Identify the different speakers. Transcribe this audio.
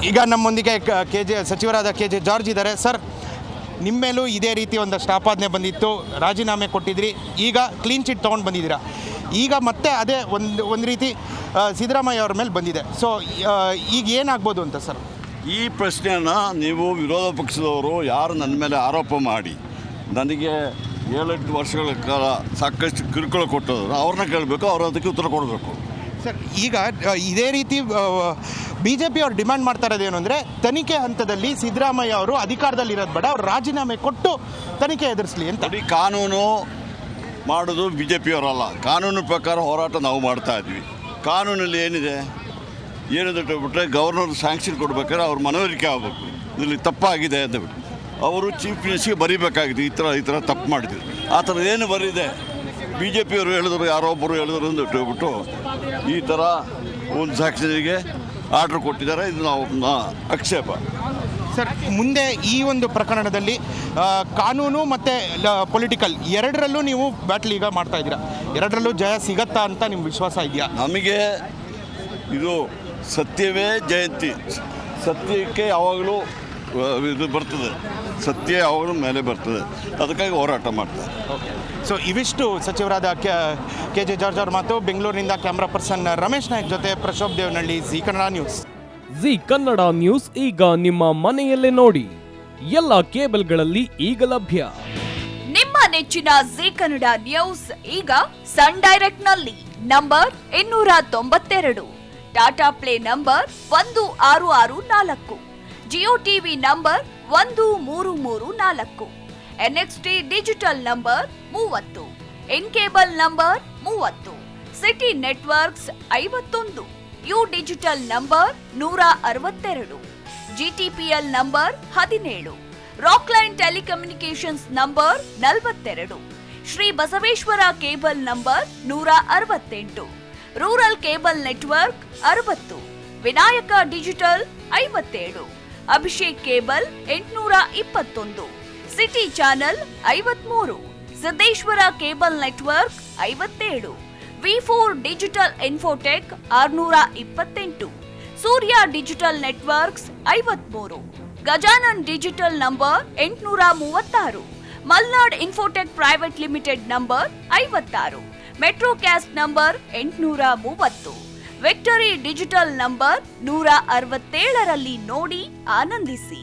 Speaker 1: ಈಗ ನಮ್ಮೊಂದಿಗೆ ಸಚಿವರಾದ ಕೆ ಜೆ ಜಾರ್ಜ್ ಇದ್ದಾರೆ. ಸರ್, ನಿಮ್ಮ ಮೇಲೂ ಇದೇ ರೀತಿ ಒಂದಷ್ಟು ಆಪಾದನೆ ಬಂದಿತ್ತು, ರಾಜೀನಾಮೆ ಕೊಟ್ಟಿದ್ರಿ, ಈಗ ಕ್ಲೀನ್ ಚಿಟ್ ತೊಗೊಂಡು ಬಂದಿದ್ದೀರಾ. ಈಗ ಮತ್ತೆ ಅದೇ ಒಂದು ರೀತಿ ಸಿದ್ದರಾಮಯ್ಯ ಅವ್ರ ಮೇಲೆ ಬಂದಿದೆ. ಸೊ ಈಗ ಏನಾಗ್ಬೋದು ಅಂತ ಸರ್?
Speaker 2: ಈ ಪ್ರಶ್ನೆಯನ್ನು ನೀವು ವಿರೋಧ ಪಕ್ಷದವರು ಯಾರು ನನ್ನ ಮೇಲೆ ಆರೋಪ ಮಾಡಿ ನನಗೆ 7-8 ವರ್ಷಗಳ ಕಾಲ ಸಾಕಷ್ಟು ಕಿರುಕುಳ ಕೊಟ್ಟವರು ಅವ್ರನ್ನ ಕೇಳಬೇಕು, ಅವ್ರು ಅದಕ್ಕೆ ಉತ್ತರ ಕೊಡಬೇಕು.
Speaker 1: ಸರ್, ಈಗ ಇದೇ ರೀತಿ BJP ಅವ್ರು ಡಿಮ್ಯಾಂಡ್ ಮಾಡ್ತಾ ಇರೋದೇನು ಅಂದರೆ, ತನಿಖೆ ಹಂತದಲ್ಲಿ ಸಿದ್ದರಾಮಯ್ಯ ಅವರು ಅಧಿಕಾರದಲ್ಲಿರೋದು ಬೇಡ, ಅವ್ರು ರಾಜೀನಾಮೆ ಕೊಟ್ಟು ತನಿಖೆ ಎದುರಿಸಲಿ ಅಂತ.
Speaker 2: ಕಾನೂನು ಮಾಡೋದು BJP ಅವರಲ್ಲ, ಕಾನೂನು ಪ್ರಕಾರ ಹೋರಾಟ ನಾವು ಮಾಡ್ತಾ ಇದ್ವಿ. ಕಾನೂನಲ್ಲಿ ಏನಿದೆ ಬಿಟ್ಟರೆ ಗವರ್ನರ್ ಸ್ಯಾಂಕ್ಷನ್ ಕೊಡ್ಬೇಕಾದ್ರೆ ಅವ್ರ ಮನವರಿಕೆ ಆಗಬೇಕು, ಇದರಲ್ಲಿ ತಪ್ಪಾಗಿದೆ ಅಂತ ಬಿಟ್ಟು ಅವರು ಚೀಫ್ ಮಿನಿಸ್ಟ್ರಿಗೆ ಬರೀಬೇಕಾಗಿದೆ, ಈ ಥರ ತಪ್ಪು ಮಾಡಿದ್ರು. ಆ ಥರ ಏನು ಬರೀದೆ BJP ಅವರು ಹೇಳಿದ್ರು, ಯಾರೊಬ್ಬರು ಹೇಳಿದ್ರು ಅಂತ ಹೇಳ್ಬಿಟ್ಟು ಈ ಥರ ಒಂದು ಸ್ಯಾಂಕ್ಷನ್ಗೆ ಆರ್ಡ್ರ್ ಕೊಟ್ಟಿದ್ದಾರೆ. ಇದು ನಾವು ಆಕ್ಷೇಪ.
Speaker 1: ಸರ್, ಮುಂದೆ ಈ ಒಂದು ಪ್ರಕರಣದಲ್ಲಿ ಕಾನೂನು ಮತ್ತು ಪೊಲಿಟಿಕಲ್ ಎರಡರಲ್ಲೂ ನೀವು ಬ್ಯಾಟ್ಲ್ ಈಗ ಮಾಡ್ತಾ ಇದ್ದೀರಾ, ಎರಡರಲ್ಲೂ ಜಯ ಸಿಗತ್ತಾ ಅಂತ ನಿಮ್ಮ ವಿಶ್ವಾಸ ಇದೆಯಾ?
Speaker 2: ನಮಗೆ ಇದು ಸತ್ಯವೇ ಜಯಂತಿ, ಸತ್ಯಕ್ಕೆ ಯಾವಾಗಲೂ ಇದು ಬರ್ತದೆ, ಸತ್ಯ ಯಾವಾಗಲೂ ಮೇಲೆ ಬರ್ತದೆ, ಅದಕ್ಕಾಗಿ ಹೋರಾಟ ಮಾಡ್ತಾರೆ.
Speaker 1: ಓಕೆ. ಸೊ ಇವಿಷ್ಟು ಸಚಿವರಾದ ಕೆ ಜೆ ಜಾರ್ಜ್ ಅವ್ರ ಮಾತು. ಬೆಂಗಳೂರಿನಿಂದ ಕ್ಯಾಮ್ರಾ ಪರ್ಸನ್ ರಮೇಶ್ ನಾಯಕ್ ಜೊತೆ ಪ್ರಶೋಭ್ ದೇವನಹಳ್ಳಿ, ಜಿ ಕನ್ನಡ ನ್ಯೂಸ್.
Speaker 3: ಜಿ ಕನ್ನಡ ನ್ಯೂಸ್ ಈಗ ನಿಮ್ಮ ಮನೆಯಲ್ಲೇ ನೋಡಿ, ಎಲ್ಲ ಕೇಬಲ್ಗಳಲ್ಲಿ ಈಗ ಲಭ್ಯ.
Speaker 4: ನಿಮ್ಮ ನೆಚ್ಚಿನ ಜಿ ಕನ್ನಡ ನ್ಯೂಸ್ ಈಗ ಸನ್ ಡೈರೆಕ್ಟ್ ನಲ್ಲಿ number 292, Tata play number 1664, Jio TV number 1334, NXT digital number 30, N cable number 30, city networks 51, U digital number 162, GTPL number 17, Rockline telecommunications number 42, Shri Basaveshwara cable number 168, rural cable network 60, Vinayaka digital 57, Abhishek cable 821, city channel 53, Siddeshwara cable network 57, V4 digital Infotech 628, ಸೂರ್ಯ digital networks 53, Gajanan digital number 836, Malnad Infotech private limited number 56, metro cast number 830, victory digital number 167ರಲ್ಲಿ ನೋಡಿ ಆನಂದಿಸಿ.